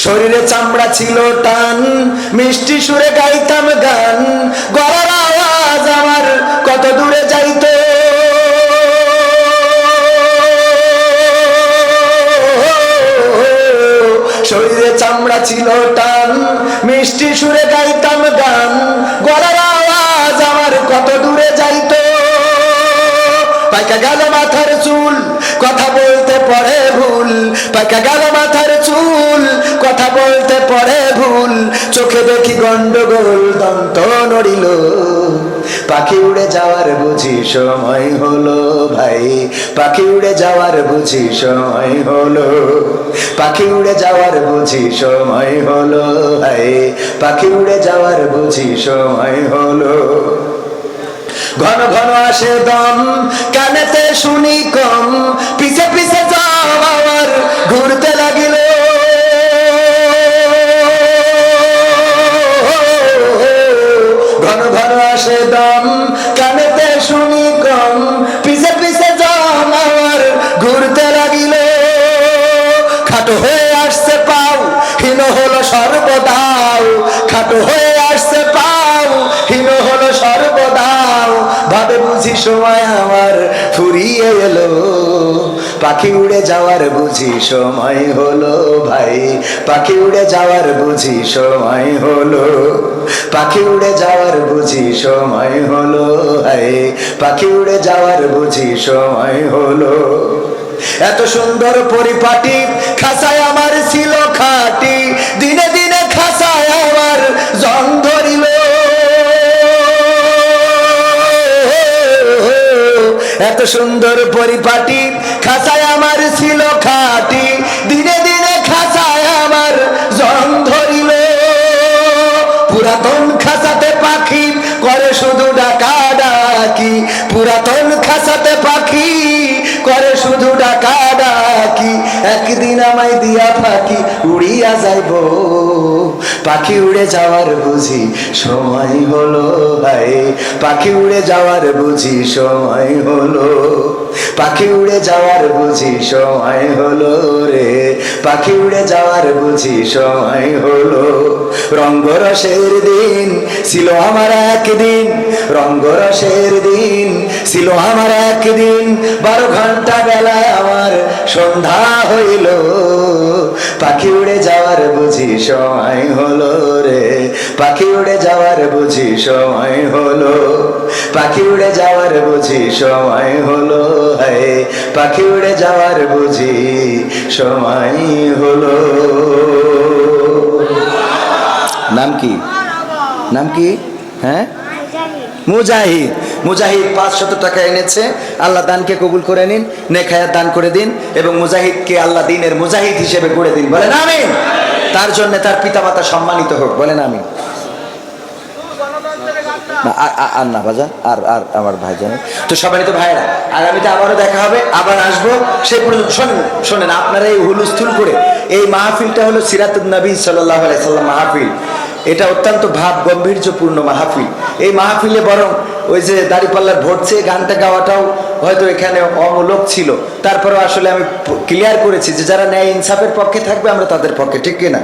শরীরে চামড়া ছিল টান, মিষ্টি সুরে গাইতাম গান, গলার আওয়াজ আমার কত দূরে যাইতো। শরীরে চামড়া ছিল টান, মিষ্টি সুরে গাইতাম গান, গলার আওয়াজ আমার কত দূরে যাইতো। পাইকা গেল মাথার চুল, কথা বলতে পড়ে ভুল, পাইকা গেল মাথার চুল, কথা বলতে পড়ে ভুল, চোখে দেখি গন্ডগোল, দন্ত নড়িল। পাখি উড়ে যাওয়ার বুঝি সময় হলো ভাই, পাখি উড়ে যাওয়ার বুঝি সময় হলো, পাখি উড়ে যাওয়ার বুঝি সময় হলো ভাই, পাখি উড়ে যাওয়ার বুঝি সময় হলো। ঘন ঘন আসে দম, কানেতে শুনি কম, পিছে পিছে যাও আমার ঘুরতে লাগিল। ঘন ঘন আসে দম, কানেতে শুনি কম, পিছে পিছে যাও আমার ঘুরতে লাগিল। খাটো হয়ে আসছে পাও, হীন হলো সর্বদাও, খাটো হয়ে আসছে পাও, হীন হলো সর্বদাও, ভাবে বুঝি সময় আমার ফুরিয়ে এলো। পাখি উড়ে যাওয়ার বুঝি সময় হলো ভাই, পাখি উড়ে যাওয়ার বুঝি সময় হলো, পাখি উড়ে যাওয়ার বুঝি সময় হলো ভাই, পাখি উড়ে যাওয়ার বুঝি সময় হলো। এত সুন্দর পরিপাটি খাসায় আমার ছিল খাটি, দিনে দিনে খাসায় আমার জং ধরিল। এত সুন্দর পরিপাটি খাসায় আমার ছিল খাটি, দিনে দিনে খাসায় আমার জং ধরিল। পুরাতন খাসাতে পাখি করে শুধু ডাকা ডাকি, পুরাতন খাসাতে পাখি করে শুধু ডাকা ডাকি, একদিন আমায় দিয়া ফাঁকি উড়িয়া যাইব। পাখি উড়ে যাওয়ার বুঝি সময় হলো ভাই, পাখি উড়ে যাওয়ার বুঝি সময় হলো, পাখি উড়ে যাওয়ার বুঝি সময় হলো রে, পাখি উড়ে যাওয়ার বুঝি সময় হলো। রঙ্গরসের দিন ছিল আমার একদিন, রঙ্গরসের দিন ছিল আমার একদিন, 12 ঘন্টা বেলায় আমার সন্ধ্যা হইল। পাখি উড়ে যাওয়ার বুঝি সময় হলো রে, পাখি উড়ে যাওয়ার বুঝি সময় হলো, পাখি উড়ে যাওয়ার বুঝি সময় হলো, হায় পাখি উড়ে যাওয়ার বুঝি সময় হলো। নাম কি? নাম কি? হ্যাঁ, মুজাহিদ। মুজাহিদ 500 টাকা এনেছে। আল্লাহ দানকে কবুল করে নিন, নেক হায়াত দান করে দিন এবং মুজাহিদকে আল্লাহ দিনের মুজাহিদ হিসেবে গড়ে দিন। বলেন আমিন। তার জন্য তার পিতামাতা সম্মানিত হোক। বলেন আমিন। আর না বাজান, আর আর আমার ভাইজান তো সবাই তো ভাইরা, আগামীতে আবারও দেখা হবে, আবার আসবো। সেই পর্যন্ত শোনেন শোনেন, আপনারা এই হুলস্থুল করে, এই মাহফিলটা হলো সিরাতুন নবী সাল্লাল্লাহু আলাইহি সাল্লাম মাহফিল। এটা অত্যন্ত ভাব গম্ভীর্যপূর্ণ মাহফিল। এই মাহফিলে বরং ওই যে দাড়িপাল্লার ভোট চেয়ে গানটা গাওয়াটাও হয়তো এখানে অমূলক ছিল। তারপরেও আসলে আমি ক্লিয়ার করেছি যে যারা ন্যায় ইনসাফের পক্ষে থাকবে আমরা তাদের পক্ষে, ঠিক কিনা?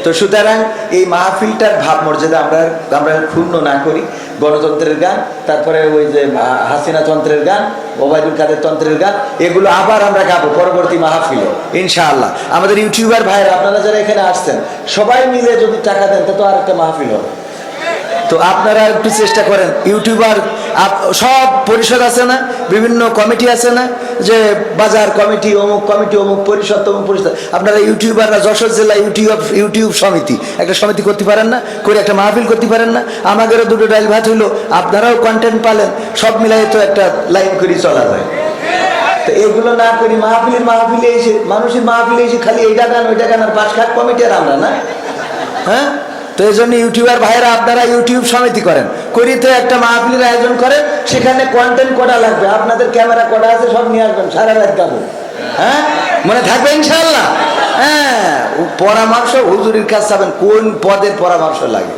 তো সুতরাং এই মাহফিলটার ভাব মর্যাদা আমরা ক্ষুণ্ণ না করি। গণতন্ত্রের গান, তারপরে ওই যে হাসিনা তন্ত্রের গান, ওবায়দুল কাদের তন্ত্রের গান, এগুলো আবার আমরা গাবো পরবর্তী মাহফিলে ইনশাআল্লাহ। আমাদের ইউটিউবার ভাইরা আপনারা যারা এখানে আসছেন সবাই মিলে যদি টাকা দেন তো আর একটা মাহফিল হবে। তো আপনারা একটু চেষ্টা করেন, ইউটিউবার সব পরিষদ আছে না, বিভিন্ন কমিটি আছে না, যে বাজার কমিটি, অমুক কমিটি, অমুক পরিষদ, তমুক পরিষদ, আপনারা ইউটিউবাররা যশোর জেলা ইউটিউব সমিতি, একটা সমিতি করতে পারেন না, করে একটা মাহফিল করতে পারেন না? আমাদেরও দুটো ডাইল ভাত হইলো, আপনারাও কন্টেন্ট পালেন, সব মিলাই তো একটা লাইন করে চলা যায়। তো এগুলো না করি মাহফিলে এসে, মানুষের মাহফিলে এসে খালি এইটা গান ওইটা গান আর 5 লাখ কমিটি আর আমরা না, হ্যাঁ? তো এই জন্য ইউটিউবার ভাইয়েরা আপনারা ইউটিউব সমিতি করেন, করিতে একটা মাহফিলের আয়োজন করেন, সেখানে কন্টেন্ট কটা লাগবে, আপনাদের ক্যামেরা কটা আছে সব নিয়ে আসবেন, সারা রাত গাবো, হ্যাঁ? মনে থাকবে ইনশাআল্লাহ? হ্যাঁ, পরামর্শ হুজুরের কাছে যাবেন কোন পদের পরামর্শ লাগে